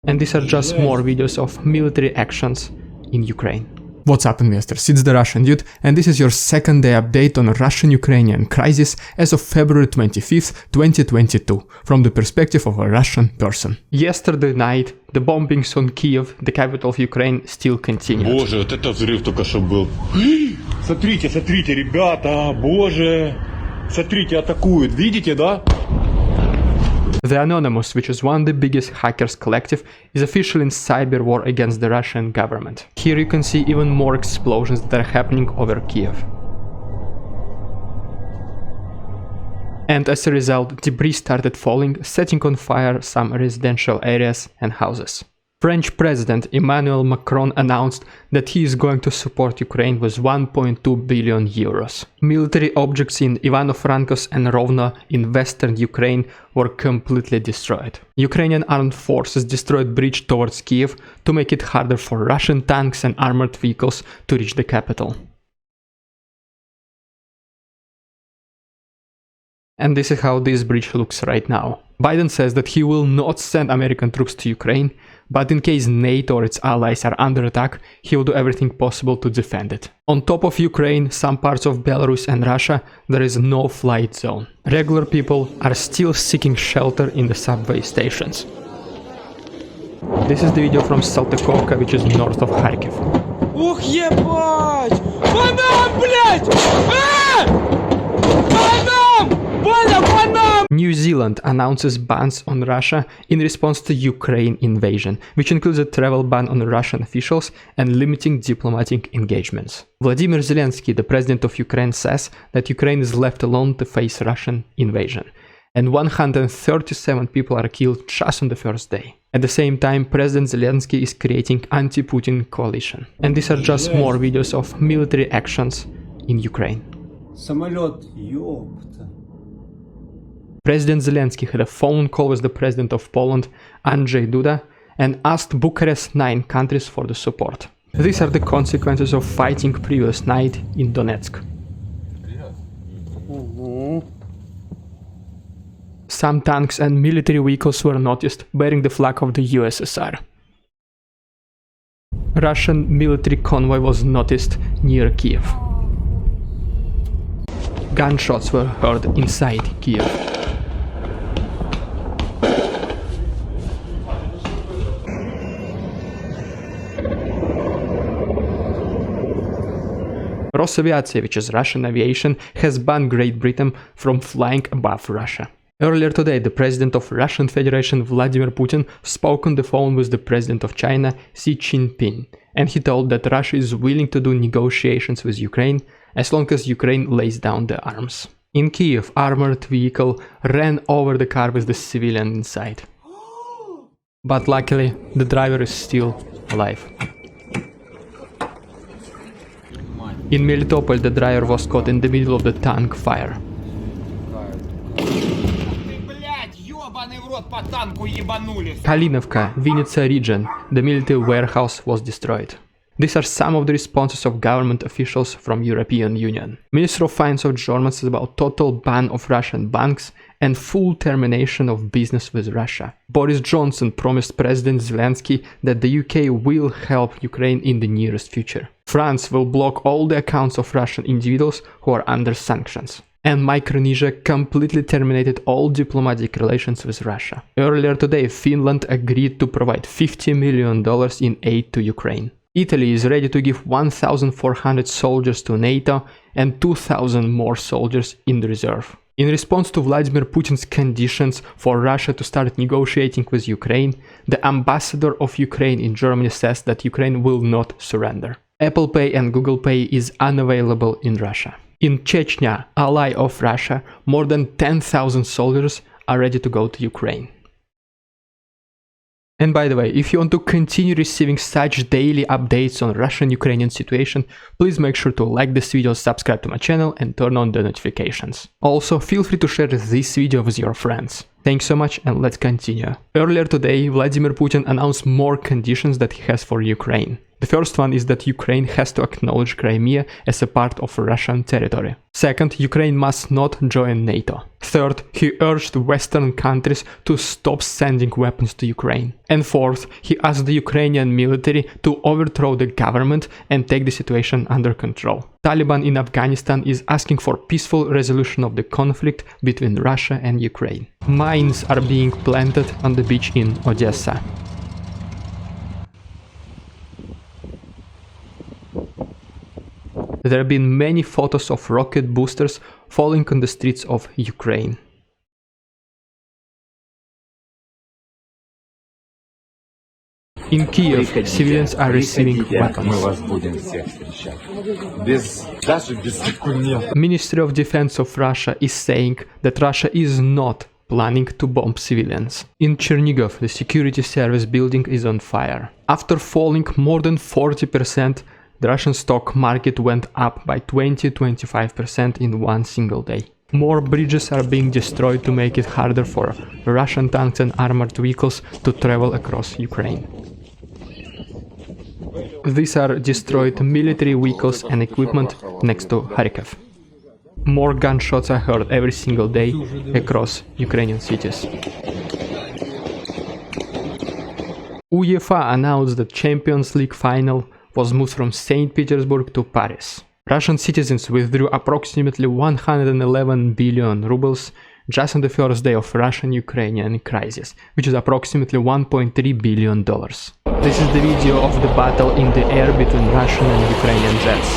And these are just more videos of military actions in Ukraine. What's up, investors? It's the Russian Dude, and this is your second day update on Russian-Ukrainian crisis as of February 25th, 2022, from the perspective of a Russian person. Yesterday night, the bombings on Kiev, the capital of Ukraine, still continued. Боже, вот это взрыв только что был. Смотрите, смотрите, ребята, боже. Смотрите, атакуют, видите, да? The Anonymous, which is one of the biggest hackers collective, is officially in cyber war against the Russian government. Here you can see even more explosions that are happening over Kiev. And as a result, debris started falling, setting on fire some residential areas and houses. French President Emmanuel Macron announced that he is going to support Ukraine with 1.2 billion euros. Military objects in Ivano-Frankivsk and Rovno in western Ukraine were completely destroyed. Ukrainian armed forces destroyed bridge towards Kiev to make it harder for Russian tanks and armored vehicles to reach the capital. And this is how this bridge looks right now. Biden says that he will not send American troops to Ukraine, but in case NATO or its allies are under attack, he will do everything possible to defend it. On top of Ukraine, some parts of Belarus and Russia, there is no flight zone. Regular people are still seeking shelter in the subway stations. This is the video from Saltykovka, which is north of Kharkiv. Ух, ебать! Банан, блядь! Банан! Банан! New Zealand announces bans on Russia in response to Ukraine invasion, which includes a travel ban on Russian officials and limiting diplomatic engagements. Vladimir Zelensky, the president of Ukraine, says that Ukraine is left alone to face Russian invasion, and 137 people are killed just on the first day. At the same time, President Zelensky is creating anti-Putin coalition. And these are just more videos of military actions in Ukraine. Самолет, ёпта. President Zelensky had a phone call with the president of Poland, Andrzej Duda, and asked Bucharest 9 countries for the support. These are the consequences of fighting previous night in Donetsk. Some tanks and military vehicles were noticed bearing the flag of the USSR. Russian military convoy was noticed near Kiev. Gunshots were heard inside Kiev. Rosaviatsия, which is Russian aviation, has banned Great Britain from flying above Russia. Earlier today, the president of Russian Federation, Vladimir Putin, spoke on the phone with the president of China, Xi Jinping, and he told that Russia is willing to do negotiations with Ukraine as long as Ukraine lays down the arms. In Kiev, armored vehicle ran over the car with the civilian inside. But luckily, the driver is still alive. In Melitopol, the driver was caught in the middle of the tank fire. Kalinovka, Vinnytsia region, the military warehouse was destroyed. These are some of the responses of government officials from European Union. Minister of Finance of Germany says about total ban of Russian banks and full termination of business with Russia. Boris Johnson promised President Zelensky that the UK will help Ukraine in the nearest future. France will block all the accounts of Russian individuals who are under sanctions. And Micronesia completely terminated all diplomatic relations with Russia. Earlier today, Finland agreed to provide $50 million in aid to Ukraine. Italy is ready to give 1,400 soldiers to NATO and 2,000 more soldiers in the reserve. In response to Vladimir Putin's conditions for Russia to start negotiating with Ukraine, the ambassador of Ukraine in Germany says that Ukraine will not surrender. Apple Pay and Google Pay is unavailable in Russia. In Chechnya, ally of Russia, more than 10,000 soldiers are ready to go to Ukraine. And by the way, if you want to continue receiving such daily updates on Russian-Ukrainian situation, please make sure to like this video, subscribe to my channel and turn on the notifications. Also, feel free to share this video with your friends. Thanks so much and let's continue. Earlier today, Vladimir Putin announced more conditions that he has for Ukraine. The first one is that Ukraine has to acknowledge Crimea as a part of Russian territory. Second, Ukraine must not join NATO. Third, he urged Western countries to stop sending weapons to Ukraine. And fourth, he asked the Ukrainian military to overthrow the government and take the situation under control. Taliban in Afghanistan is asking for peaceful resolution of the conflict between Russia and Ukraine. Mines are being planted on the beach in Odessa. There have been many photos of rocket boosters falling on the streets of Ukraine. In Kiev, civilians are receiving weapons. Ministry of Defense of Russia is saying that Russia is not planning to bomb civilians. In Chernihiv, the security service building is on fire. After falling more than 40%, the Russian stock market went up by 20-25% in one single day. More bridges are being destroyed to make it harder for Russian tanks and armored vehicles to travel across Ukraine. These are destroyed military vehicles and equipment next to Kharkiv. More gunshots are heard every single day across Ukrainian cities. UEFA announced that Champions League final was moved from St. Petersburg to Paris. Russian citizens withdrew approximately 111 billion rubles just on the first day of Russian-Ukrainian crisis, which is approximately $1.3 billion. This is the video of the battle in the air between Russian and Ukrainian jets.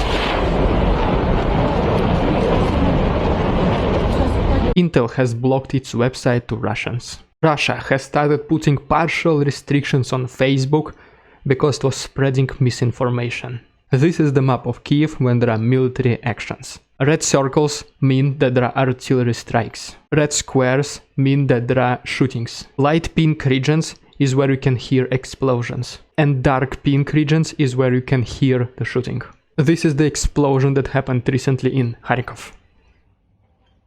Intel has blocked its website to Russians. Russia has started putting partial restrictions on Facebook because it was spreading misinformation. This is the map of Kiev when there are military actions. Red circles mean that there are artillery strikes. Red squares mean that there are shootings. Light pink regions is where you can hear explosions. And dark pink regions is where you can hear the shooting. This is the explosion that happened recently in Kharkiv.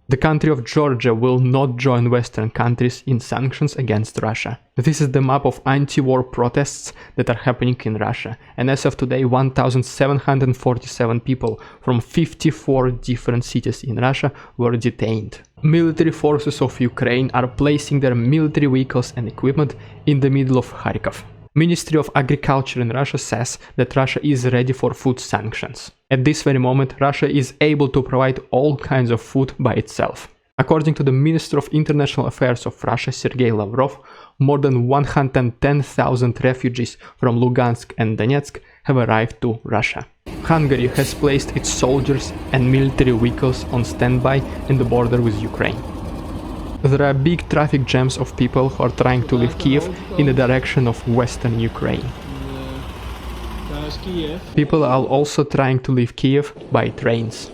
The country of Georgia will not join Western countries in sanctions against Russia. This is the map of anti-war protests that are happening in Russia, and as of today 1,747 people from 54 different cities in Russia were detained. Military forces of Ukraine are placing their military vehicles and equipment in the middle of Kharkiv. Ministry of Agriculture in Russia says that Russia is ready for food sanctions. At this very moment, Russia is able to provide all kinds of food by itself. According to the Minister of International Affairs of Russia, Sergei Lavrov, more than 110,000 refugees from Lugansk and Donetsk have arrived to Russia. Hungary has placed its soldiers and military vehicles on standby in the border with Ukraine. There are big traffic jams of people who are trying to leave Kiev in the direction of western Ukraine. People are also trying to leave Kiev by trains.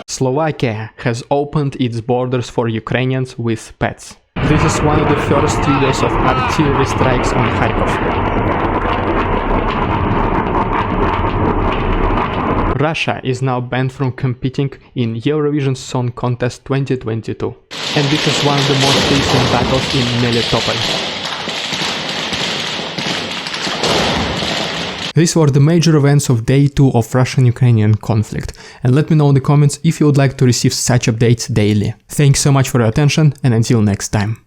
Slovakia has opened its borders for Ukrainians with pets. This is one of the first videos of artillery strikes on Kharkiv. Russia is now banned from competing in Eurovision Song Contest 2022, and this is one of the most recent battles in Melitopol. These were the major events of Day 2 of Russian-Ukrainian conflict, and let me know in the comments if you would like to receive such updates daily. Thanks so much for your attention, and until next time.